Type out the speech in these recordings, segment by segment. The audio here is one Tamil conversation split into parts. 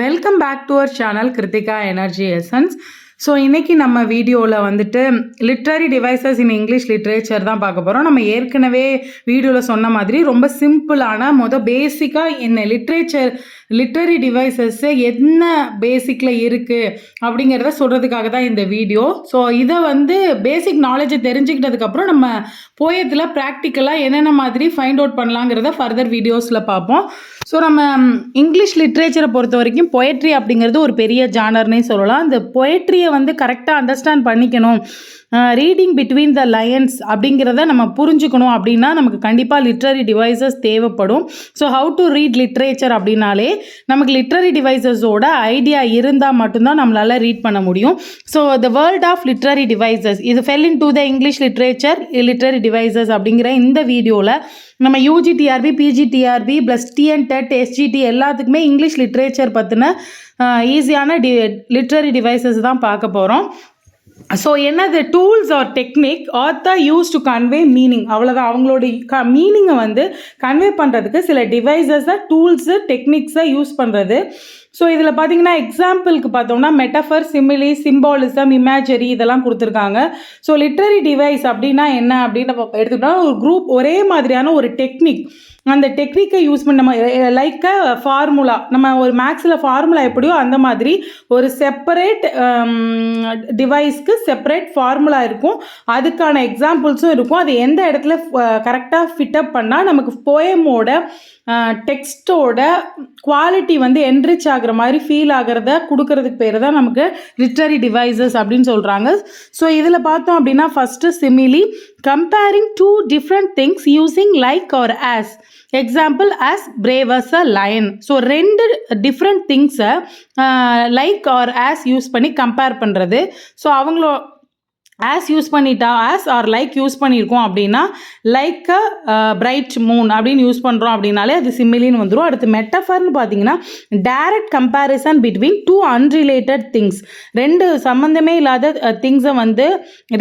Welcome back to our channel Krithika energy essence. So இன்றைக்கி நம்ம வீடியோவில் வந்துட்டு literary devices in English literature தான் பார்க்க போகிறோம். நம்ம ஏற்கனவே வீடியோவில் சொன்ன மாதிரி ரொம்ப சிம்பிளான பேசிக்காக என்ன லிட்ரரி டிவைசஸ்ஸு என்ன பேசிக்கில் இருக்குது அப்படிங்கிறத சொல்கிறதுக்காக தான் இந்த வீடியோ. ஸோ இதை பேசிக் நாலேஜை தெரிஞ்சுக்கிட்டதுக்கப்புறம் நம்ம போயத்தில் ப்ராக்டிக்கலாக என்னென்ன மாதிரி ஃபைண்ட் அவுட் பண்ணலாங்கிறத ஃபர்தர் வீடியோஸில் பார்ப்போம். ஸோ நம்ம இங்கிலீஷ் லிட்ரேச்சரை பொறுத்த வரைக்கும் பொயட்ரி அப்படிங்கிறது ஒரு பெரிய ஜானர்னே சொல்லலாம். இந்த பொயட்ரியை கரெக்டாக அண்டர்ஸ்டாண்ட் பண்ணிக்கணும், ரீடிங் பிட்வீன் த லைன்ஸ் அப்படிங்கிறத நம்ம புரிஞ்சுக்கணும் அப்படின்னா நமக்கு கண்டிப்பாக லிட்ரரி டிவைசஸ் தேவைப்படும். So how to read literature அப்படின்னாலே நமக்கு லிட்ரரி டிவைசஸோட ஐடியா இருந்தால் மட்டும்தான் நம்மளால் ரீட் பண்ண முடியும். So the world of literary devices இது fell into the English literature literary devices அப்படிங்கிற இந்த வீடியோவில் நம்ம UGTRB, PGTRB plus TN TET, SGT எல்லாத்துக்குமே இங்கிலீஷ் லிட்ரேச்சர் பற்றின ஈஸியான லிட்ரரி டிவைசஸ் தான் பார்க்க போகிறோம். ஸோ என்னது tools or technique author use to convey meaning, அவ்வளோதான். அவங்களோட மீனிங்கை கன்வே பண்ணுறதுக்கு சில டிவைசஸை, டூல்ஸு, டெக்னிக்ஸை யூஸ் பண்ணுறது. ஸோ இதில் பார்த்தீங்கன்னா எக்ஸாம்பிளுக்கு பார்த்தோம்னா மெட்டஃபர், சிமிலி, சிம்பாலிசம், இமேஜரி இதெல்லாம் கொடுத்துருக்காங்க. ஸோ லிட்ரரி டிவைஸ் அப்படின்னா என்ன அப்படின்னு நம்ம எடுத்துக்கிட்டோம்னா ஒரு குரூப் ஒரே மாதிரியான ஒரு டெக்னிக், அந்த டெக்னிக்கை யூஸ் பண்ண நம்ம லைக் ஃபார்முலா, நம்ம ஒரு மேக்ஸில் ஃபார்முலா எப்படியோ அந்த மாதிரி ஒரு செப்பரேட் டிவைஸ்க்கு செப்பரேட் ஃபார்முலா இருக்கும், அதுக்கான எக்ஸாம்பிள்ஸும் இருக்கும். அது எந்த இடத்துல கரெக்டாக ஃபிட்டப் பண்ணால் நமக்கு போயமோட டெக்ஸ்டோட குவாலிட்டி என்ரிச் ஆகிற மாதிரி ஃபீல் ஆகிறத கொடுக்கறதுக்கு பேர் தான் நமக்கு லிட்ரரி டிவைசஸ் அப்படின்னு சொல்கிறாங்க. ஸோ இதில் பார்த்தோம் அப்படின்னா first simile, comparing two different things using like or as. Example as brave as a lion. So ரெண்டு டிஃப்ரெண்ட் திங்ஸை லைக் ஆர் ஆஸ் யூஸ் பண்ணி கம்பேர் பண்ணுறது. ஸோ அவங்களோ ஆஸ் யூஸ் பண்ணிட்டா, ஆஸ் ஆர் லைக் யூஸ் பண்ணியிருக்கோம் அப்படின்னா லைக் அ பிரைட் மூன் அப்படின்னு யூஸ் பண்ணுறோம் அப்படின்னாலே அது சிமிலின்னு வந்துடும். அடுத்து மெட்டஃபர்னு பார்த்தீங்கன்னா direct comparison between two unrelated things, ரெண்டு சம்மந்தமே இல்லாத திங்ஸை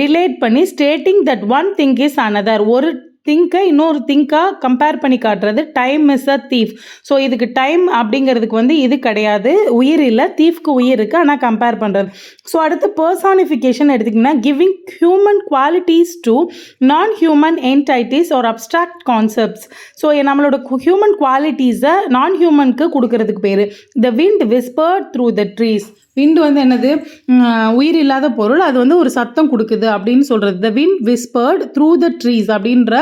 ரிலேட் பண்ணி stating that one thing is another, ஒரு திங்கை இன்னொரு திங்காக கம்பேர் பண்ணி காட்டுறது. Time is a thief. So இதுக்கு டைம் அப்படிங்கிறதுக்கு இது கிடையாது, உயிர் இல்லை, தீஃப்க்கு உயிர் இருக்குது, ஆனால் கம்பேர் பண்ணுறது. ஸோ அடுத்து பர்சானிஃபிகேஷன் எடுத்திங்கன்னா giving human qualities to non human entities or abstract concepts. So நம்மளோட ஹியூமன் குவாலிட்டிஸை நான் ஹியூமனுக்கு கொடுக்கறதுக்கு பேர். The wind whispered through the trees. Wind என்னது, உயிர் இல்லாத பொருள், அது ஒரு சத்தம் கொடுக்குது அப்படின்னு சொல்கிறது. The wind whispered through the trees அப்படின்ற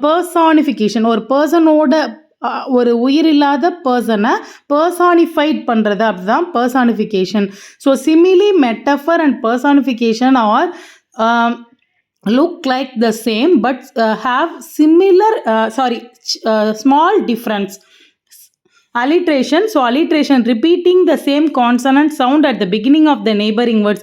பர்சானிஃபிகேஷன், ஒரு பர்சனோட ஒரு உயிரில்லாத பர்சனை பர்சானிஃபைட் பண்ணுறது, அப்படிதான் personification. So simile, metaphor and personification are look like the same but have similar small difference. Alliteration. So alliteration, repeating the same consonant sound at the beginning of the neighboring words.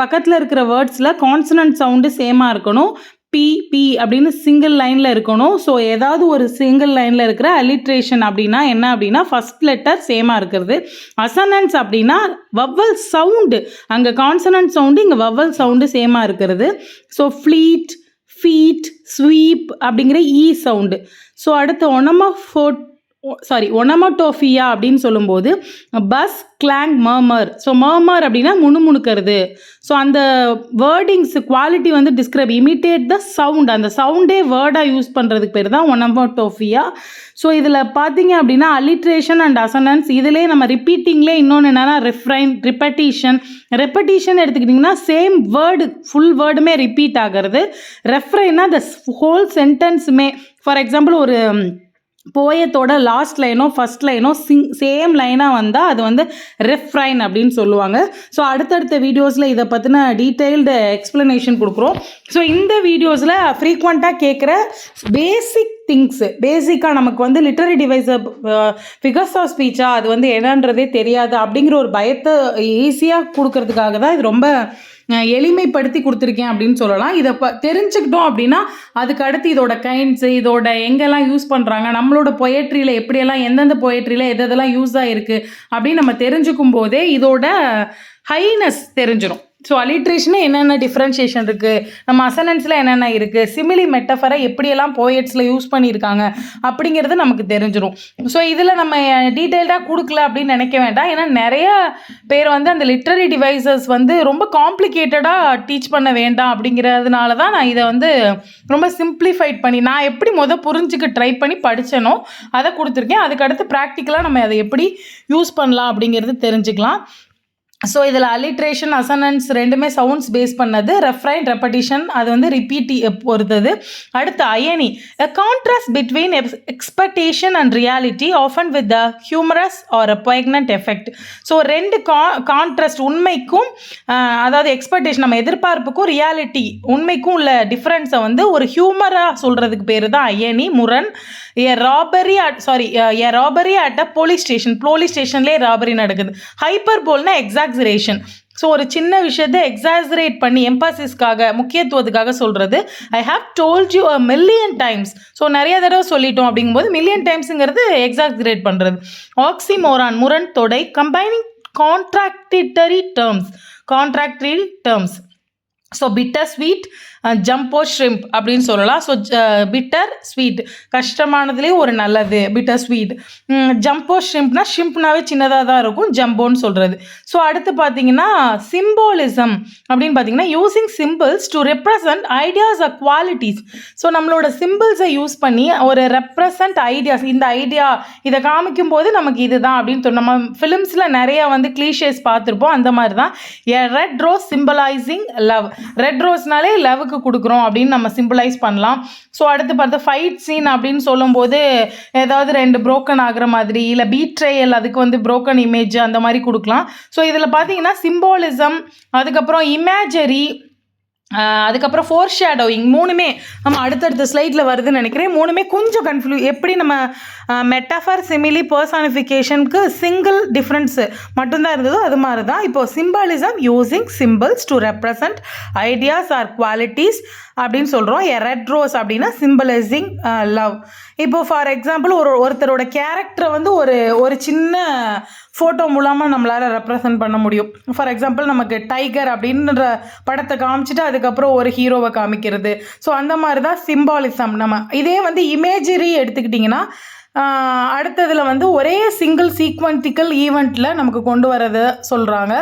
பக்கத்தில் இருக்கிற வேர்ட்ஸில் கான்சனன்ட் சவுண்டு சேமாக இருக்கணும், பி பி அப்படின்னு சிங்கிள் லைனில் இருக்கணும். ஸோ ஏதாவது ஒரு சிங்கிள் லைனில் இருக்கிற அலிட்ரேஷன் அப்படின்னா என்ன அப்படின்னா ஃபஸ்ட் லெட்டர் சேமாக இருக்கிறது. அசனன்ஸ் அப்படின்னா வவ்வல் சவுண்டு, அங்கே கான்சனன்ட் சவுண்டு, இங்கே வவ்வல் சவுண்டு சேமாக இருக்கிறது. ஸோ ஃப்ளீட், ஃபீட், ஸ்வீப் அப்படிங்கிற இ சவுண்டு. ஸோ அடுத்து ஒனமட்டோஃபியா அப்படின்னு சொல்லும்போது பஸ், கிளாங், மர்மர். ஸோ மர்மர் அப்படின்னா முணுமுணுக்கிறது. ஸோ அந்த wordings quality describe, imitate the sound, அந்த சவுண்டே வேர்டாக யூஸ் பண்ணுறதுக்கு பேர் தான் ஒனமட்டோஃபியா. ஸோ இதில் பார்த்தீங்க அப்படின்னா அலிட்ரேஷன் அண்ட் அசனன்ஸ், இதிலே நம்ம ரிப்பீட்டிங்லேயே இன்னொன்று என்னென்னா ரெஃப்ரைன், ரெப்படிஷன் எடுத்துக்கிட்டிங்கன்னா சேம் வேர்டு ஃபுல் வேர்டுமே ரிப்பீட் ஆகிறது. ரெஃப்ரைன்னா த ஹோல் சென்டென்ஸுமே, ஃபார் எக்ஸாம்பிள் ஒரு போயத்தோட லாஸ்ட் லைனோ ஃபஸ்ட் லைனோ சேம் லைனாக வந்தால் அது ரெஃப்ரைன் அப்படின்னு சொல்லுவாங்க. ஸோ அடுத்தடுத்த வீடியோஸில் இதை பற்றின டீட்டெயில்டு எக்ஸ்ப்ளனேஷன் கொடுக்குறோம். ஸோ இந்த வீடியோஸில் ஃப்ரீக்வெண்ட்டாக கேட்குற பேசிக் திங்ஸு, பேசிக்காக நமக்கு லிட்ரரி டிவைஸை ஃபிகர்ஸ் ஆஃப் ஸ்பீச்சா அது என்னன்றதே தெரியாது அப்படிங்கிற ஒரு பயத்தை ஈஸியாக கொடுக்கறதுக்காக தான் இது ரொம்ப எளிமைப்படுத்தி கொடுத்துருக்கேன் அப்படின்னு சொல்லலாம். இதை தெரிஞ்சுக்கிட்டோம் அப்படின்னா அதுக்கு அடுத்து இதோட கைண்ட்ஸு, இதோட எங்கெல்லாம் யூஸ் பண்ணுறாங்க, நம்மளோட பொயட்ரியில் எப்படியெல்லாம் எந்தெந்த பொயட்ரியில் எதெல்லாம் யூஸ் ஆகிருக்கு அப்படின்னு நம்ம தெரிஞ்சுக்கும் போதே இதோட ஹைனஸ் தெரிஞ்சிடும். ஸோ அலிட்ரேஷனு என்னென்ன டிஃப்ரென்ஷியேஷன் இருக்குது, நம்ம அசனன்ஸில் என்னென்ன இருக்குது, சிமிலி மெட்டஃபரை எப்படியெல்லாம் போயட்ஸில் யூஸ் பண்ணியிருக்காங்க அப்படிங்கிறது நமக்கு தெரிஞ்சிடும். ஸோ இதில் நம்ம டீட்டெயில்டாக கொடுக்கல அப்படின்னு நினைக்க வேண்டாம். ஏன்னா நிறைய பேர் வந்து அந்த லிட்ரரி டிவைசஸ் வந்து ரொம்ப காம்ப்ளிகேட்டடாக டீச் பண்ண வேண்டாம் அப்படிங்கிறதுனால தான் நான் இதை வந்து ரொம்ப சிம்பிளிஃபைட் பண்ணி நான் எப்படி புரிஞ்சுக்க ட்ரை பண்ணி படித்தனோ அதை கொடுத்துருக்கேன். அதுக்கடுத்து ப்ராக்டிக்கலாக நம்ம அதை எப்படி யூஸ் பண்ணலாம் அப்படிங்கிறது தெரிஞ்சுக்கலாம். ஸோ இதில் அலிட்ரேஷன் அசனன்ஸ் ரெண்டுமே சவுண்ட்ஸ் பேஸ் பண்ணது. ரெஃப்ரைன் ரெப்படிஷன் அது வந்து ரிப்பீட் பொறுத்தது. அடுத்து அயனி, a contrast between expectation and reality often with a humorous or a poignant effect. So ரெண்டு கான்ட்ராஸ்ட், உண்மைக்கும் அதாவது எக்ஸ்பெக்டேஷன் நம்ம எதிர்பார்ப்புக்கும் ரியாலிட்டி உண்மைக்கும் உள்ள டிஃப்ரென்ஸை வந்து ஒரு ஹியூமராக சொல்கிறதுக்கு பேர் தான் அயனி. முரண், a robbery at a police ஸ்டேஷன்லேயே ராபரி நடக்குது. ஹைப்பர்போல்னா எக்ஸாக்ஸரேஷன். ஸோ ஒரு சின்ன விஷயத்தை எக்ஸாசரேட் பண்ணி எம்பாசிஸ்க்காக முக்கியத்துவத்துக்காக சொல்கிறது. I have told you a million times. So நிறைய தடவை சொல்லிட்டோம் அப்படிங்கும்போது மில்லியன் டைம்ஸுங்கிறது எக்ஸாக்ஸரேட் பண்ணுறது. ஆக்சிமோரான், முரண் தொடை. Combining contradictory terms. So bitter sweet, jumbo shrimp அப்படின்னு சொல்லலாம். ஸோ பிட்டர் ஸ்வீட் கஷ்டமானதுலேயும் ஒரு நல்லது, பிட்டர் ஸ்வீட். ஜம்போ ஷ்ரிம்ப்னா ஷ்ரிம்ப்னாவே சின்னதாக தான் இருக்கும், ஜம்போன்னு சொல்கிறது. ஸோ அடுத்து பார்த்தீங்கன்னா சிம்போலிசம் அப்படின்னு பார்த்தீங்கன்னா using symbols to represent ideas or qualities. So நம்மளோட சிம்பிள்ஸை யூஸ் பண்ணி ஒரு ரெப்ரசன்ட் ஐடியாஸ், இந்த ஐடியா இதை காமிக்கும் போது நமக்கு இதுதான் அப்படின்னு நம்ம ஃபிலிம்ஸில் நிறைய வந்து கிளீஷேஸ் பார்த்துருப்போம். அந்த மாதிரி தான் red rose symbolizing love. Red ரோஸ்னாலே லவ் கொடுக்குறோம் அப்படின்னு நம்ம சிம்பிளைஸ் பண்ணலாம். ஸோ அடுத்து பார்த்தா ஃபைட் சீன் அப்படின்னு சொல்லும்போது ஏதாவது ரெண்டு புரோக்கன் ஆகிற மாதிரி, இல்லை பீட்ரேயல், அதுக்கு வந்து புரோக்கன் இமேஜ் அந்த மாதிரி கொடுக்கலாம். ஸோ இதில் பார்த்தீங்கன்னா சிம்போலிசம், அதுக்கப்புறம் இமேஜரி, அதுக்கப்புறம் ஃபோர் ஷேடோயிங், மூணுமே நம்ம அடுத்தடுத்த ஸ்லைடில் வருதுன்னு நினைக்கிறேன். மூணுமே கொஞ்சம் எப்படி நம்ம மெட்டாஃபர், சிமிலி, பர்சானிஃபிகேஷனுக்கு சிங்கிள் டிஃப்ரென்ஸு மட்டும்தான் இருந்ததோ அது மாதிரி தான் இப்போது symbolism using symbols to represent ideas or qualities அப்படின்னு சொல்கிறோம். ரெட் ரோஸ் அப்படின்னா சிம்பலைசிங் லவ். இப்போது ஃபார் எக்ஸாம்பிள் ஒருத்தரோட கேரக்டரை வந்து ஒரு சின்ன ஃபோட்டோ மூலமாக நம்மளால் ரெப்ரசன்ட் பண்ண முடியும். ஃபார் எக்ஸாம்பிள் நமக்கு டைகர் அப்படின்ற படத்தை காமிச்சிட்டு அதுக்கப்புறம் ஒரு ஹீரோவை காமிக்கிறது. ஸோ அந்த மாதிரி தான் சிம்பாலிசம். நம்ம இதே வந்து இமேஜரி எடுத்துக்கிட்டிங்கன்னா அடுத்ததில் வந்து ஒரே சிங்கிள் சீக்வென்டிக்கல் ஈவெண்ட்டில் நமக்கு கொண்டு வரதை சொல்கிறாங்க.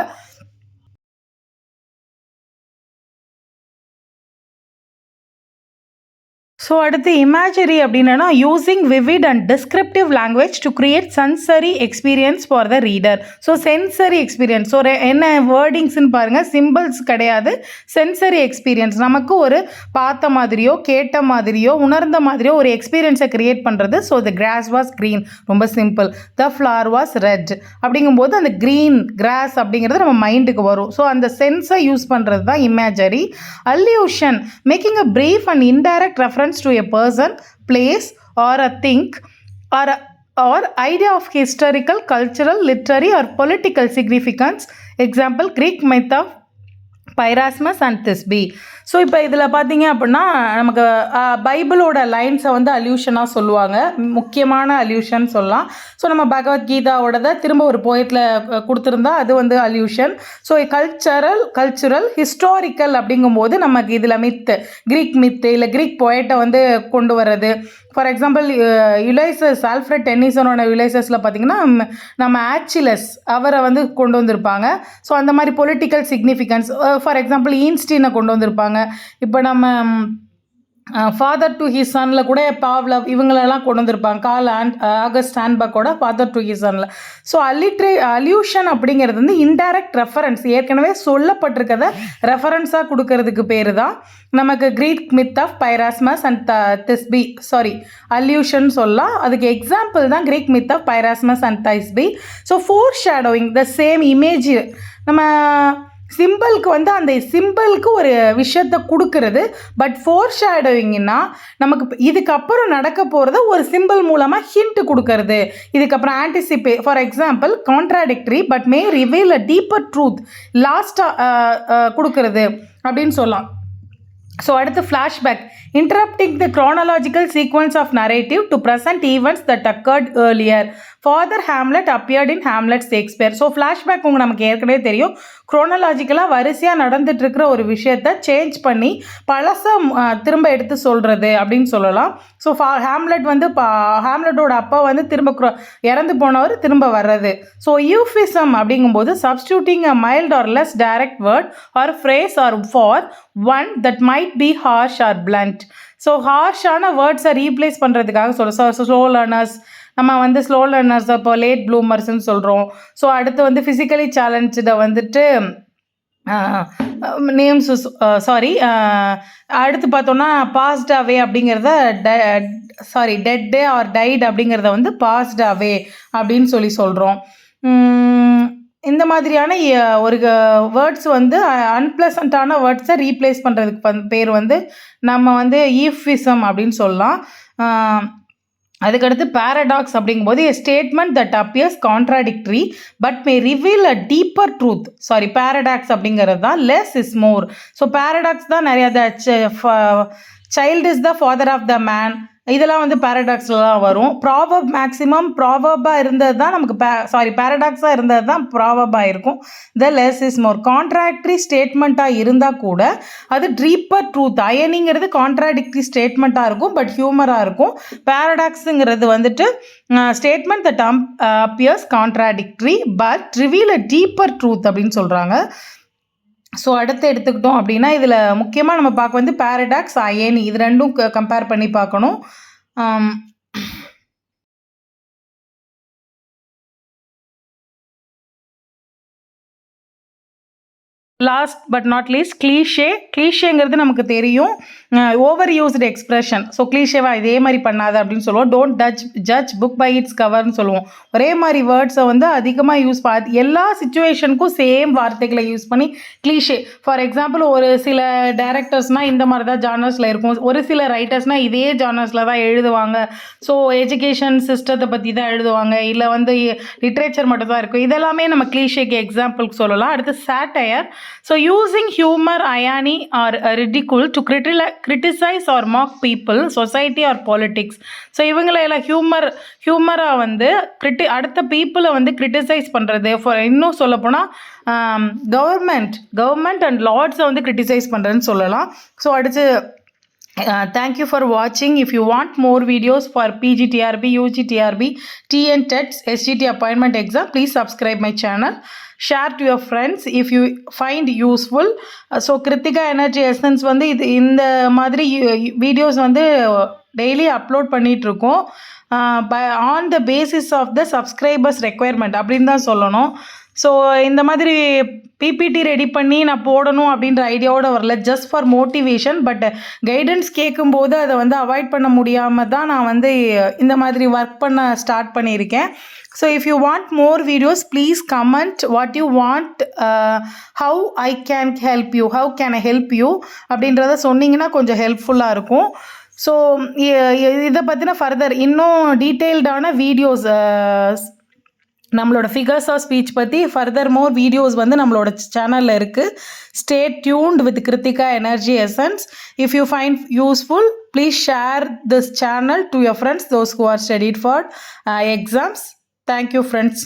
ஸோ அடுத்து இமேஜரி அப்படின்னா using vivid and descriptive language to create sensory experience for the reader. So sensory experience என்ன வேர்டிங்ஸ்ன்னு பாருங்கள், சிம்பிள்ஸ் கிடையாது, சென்சரி எக்ஸ்பீரியன்ஸ். நமக்கு ஒரு பார்த்த மாதிரியோ கேட்ட மாதிரியோ உணர்ந்த மாதிரியோ ஒரு எக்ஸ்பீரியன்ஸை கிரியேட் பண்ணுறது. So the cross was green, ரொம்ப simple. The flower vase red அப்படிங்கும்போது அந்த க்ரீன் கிராஸ் அப்படிங்கிறது நம்ம மைண்டுக்கு வரும். ஸோ அந்த சென்ஸை யூஸ் பண்ணுறது தான் imagery. Illusion, making a brief and indirect reference to a person, place or a thing or idea of historical, cultural, literary or political significance. Example, Greek myth of Pyramus and Thisbe. So இப்போ இதில் பார்த்தீங்க அப்படின்னா நமக்கு பைபிளோட லைன்ஸை வந்து அல்யூஷனாக சொல்லுவாங்க, முக்கியமான அல்யூஷன் சொல்லலாம். ஸோ நம்ம பகவத்கீதாவோடதை திரும்ப ஒரு போயத்தில் கொடுத்துருந்தா அது வந்து அல்யூஷன். ஸோ கல்ச்சுரல் ஹிஸ்டாரிக்கல் அப்படிங்கும்போது நமக்கு இதில் கிரீக் மித்து இல்லை கிரீக் போயட்டை வந்து கொண்டு வர்றது. ஃபார் எக்ஸாம்பிள் யுலைசஸ், ஆல்ஃப்ரெட் டென்னிசனோட யுலைசஸில் பார்த்திங்கன்னா நம்ம ஆச்சிலஸ் அவரை வந்து கொண்டு வந்திருப்பாங்க. ஸோ அந்த மாதிரி பொலிட்டிக்கல் சிக்னிஃபிகன்ஸ். ஃபார் எக்ஸாம்பிள் ஈன்ஸ்டீனை கொண்டு வந்திருப்பாங்க. இப்போ நம்ம ஃபாதர் டு ஹிஸ் சனில் கூட பாவ்லவ் இவங்களெல்லாம் கொண்டு வந்திருப்பாங்க. ஆகஸ்ட் ஹான்பக்கோட ஃபாதர் டு ஹிஸ் சனில். ஸோ அல்யூஷன் அப்படிங்கிறது வந்து இன்டைரக்ட் ரெஃபரன்ஸ், ஏற்கனவே சொல்லப்பட்டிருக்கிறத ரெஃபரன்ஸாக கொடுக்கறதுக்கு பேர் தான் நமக்கு Greek myth of Pyramus and Thisbe. Allusion சொல்லலாம். அதுக்கு எக்ஸாம்பிள் தான் Greek myth of Pyramus and Thisbe. So foreshadowing the same image, நம்ம சிம்பிளுக்கு வந்து அந்த சிம்பிளுக்கு ஒரு விஷயத்தை கொடுக்கறது. பட் ஃபோர் ஷேடோவிங்னா நமக்கு இதுக்கப்புறம் நடக்க போகிறத ஒரு சிம்பிள் மூலமாக ஹிண்ட் கொடுக்கறது. இதுக்கப்புறம் for example contradictory but May reveal a deeper truth, லாஸ்ட்டாக கொடுக்கறது அப்படின்னு சொல்லலாம். ஸோ அடுத்து flashback, interrupting the chronological sequence of narrative to present events that occurred earlier. Father Hamlet appeared in Hamlet Shakespeare. So flashback நமக்கு ஏற்கனவே தெரியும். குரோனலாஜிக்கலாக வரிசையாக நடந்துட்டு இருக்கிற ஒரு விஷயத்த சேஞ்ச் பண்ணி பழச திரும்ப எடுத்து சொல்கிறது அப்படின்னு சொல்லலாம். ஸோ ஹேம்லெட் வந்து ஹேம்லெட்டோட அப்பா வந்து திரும்ப இறந்து போனவர் திரும்ப வர்றது. ஸோ யூஃபிசம் அப்படிங்கும்போது substituting a mild or less direct word or phrase or for one that might be harsh or blunt. So ஹார்ஷான வேர்ட்ஸை ரீப்ளேஸ் பண்ணுறதுக்காக ஸ்லோ லேர்னர்ஸ், நம்ம வந்து ஸ்லோ லேர்னர்ஸ் இப்போ லேட் ப்ளூமர்ஸ்ன்னு சொல்கிறோம். ஸோ அடுத்து வந்து ஃபிசிக்கலி சேலஞ்சை வந்துட்டு நேம்ஸ் அடுத்து பார்த்தோன்னா பாஸ்ட் அவே அப்படிங்கிறத டெட்டே ஆர் டைட் அப்படிங்கிறத வந்து பாஸ்ட் அவே அப்படின்னு சொல்கிறோம். இந்த மாதிரியான ஒரு வேர்ட்ஸ் வந்து அன்பிளசண்ட்டான வேர்ட்ஸை ரீப்ளேஸ் பண்ணுறதுக்கு பேர் வந்து நம்ம வந்து ஈஃபிசம் அப்படின்னு சொல்லலாம். அதுக்கடுத்து பேரடாக்ஸ் அப்படிங்கும்போது a statement that appears contradictory but may reveal a deeper truth. Paradox அப்படிங்கிறது தான் less is more. So paradox தான் நிறைய child is the father of the man, இதெல்லாம் வந்து பேரடாக்ஸ்லாம் வரும். ப்ராவர்ப் மேக்ஸிமம் ப்ராவர்பாக இருந்தது தான் நமக்கு பேரடாக்ஸாக இருந்தது தான் ப்ராவர்பாக இருக்கும். த லெஸ் இஸ் மோர் கான்ட்ராக்டரி ஸ்டேட்மெண்ட்டாக இருந்தால் கூட அது டீப்பர் ட்ரூத். அயனிங்கிறது கான்ட்ராடிக்டரி ஸ்டேட்மெண்ட்டாக இருக்கும், பட் ஹியூமராக இருக்கும். பேரடாக்ஸுங்கிறது வந்துட்டு statement that appears contradictory but reveal a deeper truth அப்படின்னு சொல்கிறாங்க. ஸோ அடுத்து எடுத்துக்கிட்டோம் அப்படின்னா இதில் முக்கியமாக நம்ம பார்க்க வந்து பேரடாக்ஸ், அயனி, இது ரெண்டும் கம்பேர் பண்ணி பார்க்கணும். லாஸ்ட் பட் நாட் லீஸ்ட் கிளீஷேங்கிறது நமக்கு தெரியும், ஓவர் யூஸ்டு எக்ஸ்பிரஷன். ஸோ கிளீஷேவாக இதே மாதிரி பண்ணாத அப்படின்னு சொல்லுவோம். Don't judge book by its கவர்னு சொல்லுவோம். ஒரே மாதிரி வேர்ட்ஸை வந்து அதிகமாக யூஸ் எல்லா சிச்சுவேஷனுக்கும் சேம் வார்த்தைகளை யூஸ் பண்ணி கிளீஷே. ஃபார் எக்ஸாம்பிள் ஒரு சில டைரக்டர்ஸ்னால் இந்த மாதிரி தான் ஜானர்ஸில் இருக்கும், ஒரு சில ரைட்டர்ஸ்னால் இதே ஜானர்ஸில் தான் எழுதுவாங்க. ஸோ எஜுகேஷன் சிஸ்டத்தை பற்றி தான் எழுதுவாங்க, இல்லை வந்து லிட்ரேச்சர் மட்டும் தான் இருக்கும். இதெல்லாமே நம்ம கிளீஷேக்கு எக்ஸாம்பிளுக்கு சொல்லலாம். அடுத்து சாட்டையர். So using humor, irony or ridicule to criticize or mock people, society or politics. So இவங்களை எல்லாம் ஹியூமராக வந்து அடுத்த பீப்புளை வந்து கிரிட்டிசைஸ் பண்ணுறது. இன்னும் சொல்லப்போனால் கவர்மெண்ட் அண்ட் லார்ட்ஸை வந்து கிரிட்டிசைஸ் பண்ணுறதுன்னு சொல்லலாம். ஸோ அடுத்து thank you for watching. If you want more videos for PGTRB, UGTRB, TN TETS, SGT appointment exam, please subscribe my channel. Share to your friends if you find useful. So Kritika Energy Essence வந்து இந்த மாதிரி வீடியோஸ் வந்து டெய்லி அப்லோட் பண்ணிகிட்ருக்கோம். On the basis of the subscribers requirement அப்படின்னு தான் சொல்லணும். ஸோ இந்த மாதிரி பிபிடி ரெடி பண்ணி நான் போடணும் அப்படின்ற ஐடியாவோடு வரல, just for motivation. But guidance கேட்கும்போது அதை வந்து அவாய்ட் பண்ண முடியாமல் தான் நான் வந்து இந்த மாதிரி ஒர்க் பண்ண ஸ்டார்ட் பண்ணியிருக்கேன். So if you want more videos please comment what you want, how I can help you, how can I help you அப்படின்றத சொன்னீங்கன்னா கொஞ்சம் ஹெல்ப்ஃபுல்லாக இருக்கும். ஸோ இதை பற்றின ஃபர்தர் இன்னும் டீட்டெயில்டான வீடியோஸ், நம்மளோட ஃபிகர்ஸ் ஆஃப் ஸ்பீச் பற்றி ஃபர்தர் மோர் வீடியோஸ் வந்து நம்மளோட சேனலில் இருக்குது. Stay tuned with Krithika energy essence. If you find useful please share this channel to your friends, those who are studied for exams. Thank you friends.